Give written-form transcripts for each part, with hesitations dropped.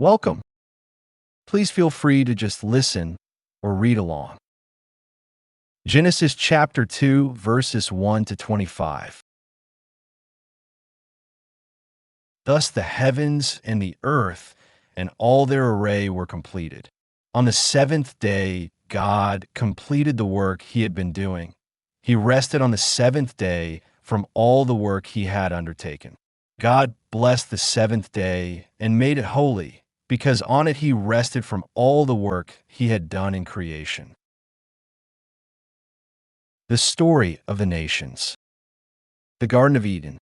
Welcome. Please feel free to just listen or read along. Genesis chapter 2, verses 1 to 25. Thus the heavens and the earth and all their array were completed. On the seventh day, God completed the work he had been doing. He rested on the seventh day from all the work he had undertaken. God blessed the seventh day and made it holy, because on it he rested from all the work he had done in creation. The story of the nations. The Garden of Eden.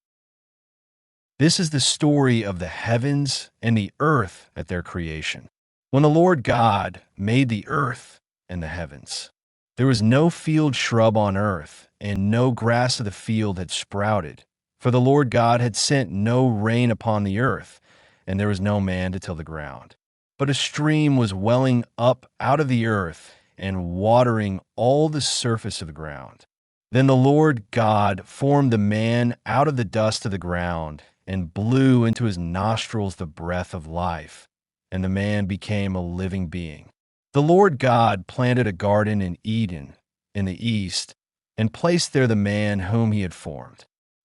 This is the story of the heavens and the earth at their creation. When the Lord God made the earth and the heavens, there was no field shrub on earth, and no grass of the field had sprouted, for the Lord God had sent no rain upon the earth, and there was no man to till the ground. But a stream was welling up out of the earth and watering all the surface of the ground. Then the Lord God formed the man out of the dust of the ground and blew into his nostrils the breath of life, and the man became a living being. The Lord God planted a garden in Eden in the east and placed there the man whom he had formed.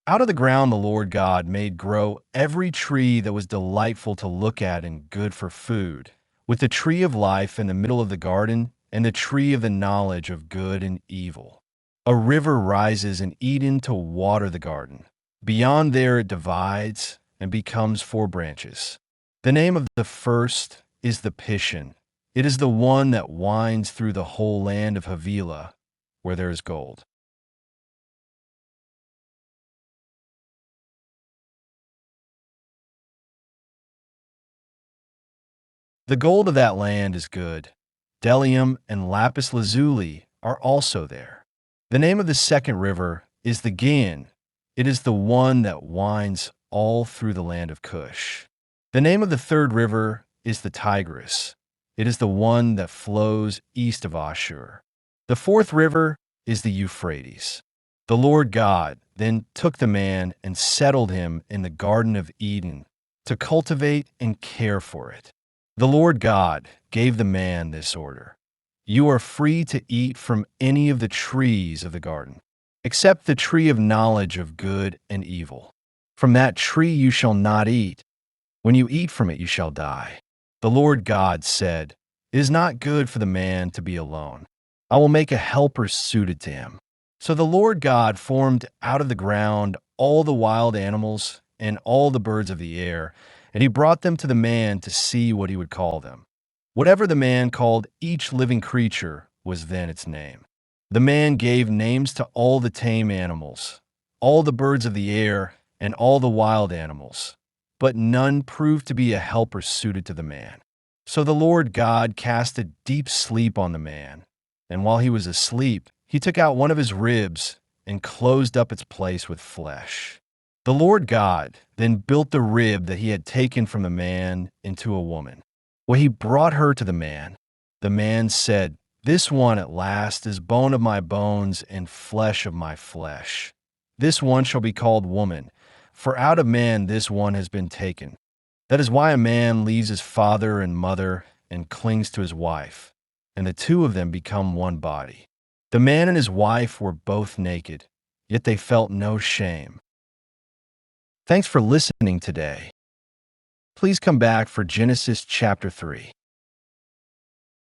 Out of the ground the Lord God made grow every tree that was delightful to look at and good for food, with the tree of life in the middle of the garden and the tree of the knowledge of good and evil. A river rises in Eden to water the garden. Beyond there it divides and becomes 4 branches. The name of the first is the Pishon. It is the one that winds through the whole land of Havilah, where there is gold. The gold of that land is good. Bdellium and lapis lazuli are also there. The name of the second river is the Gihon. It is the one that winds all through the land of Cush. The name of the third river is the Tigris. It is the one that flows east of Ashur. The fourth river is the Euphrates. The Lord God then took the man and settled him in the Garden of Eden to cultivate and care for it. The Lord God gave the man this order: "You are free to eat from any of the trees of the garden, except the tree of knowledge of good and evil. From that tree you shall not eat. When you eat from it, you shall die." The Lord God said, "It is not good for the man to be alone. I will make a helper suited to him." So the Lord God formed out of the ground all the wild animals and all the birds of the air, and he brought them to the man to see what he would call them. Whatever the man called each living creature was then its name. The man gave names to all the tame animals, all the birds of the air, and all the wild animals, but none proved to be a helper suited to the man. So the Lord God cast a deep sleep on the man, and while he was asleep, he took out one of his ribs and closed up its place with flesh. The Lord God then built the rib that he had taken from the man into a woman. When he brought her to the man said, "This one at last is bone of my bones and flesh of my flesh. This one shall be called woman, for out of man this one has been taken." That is why a man leaves his father and mother and clings to his wife, and the two of them become one body. The man and his wife were both naked, yet they felt no shame. Thanks for listening today. Please come back for Genesis chapter 3.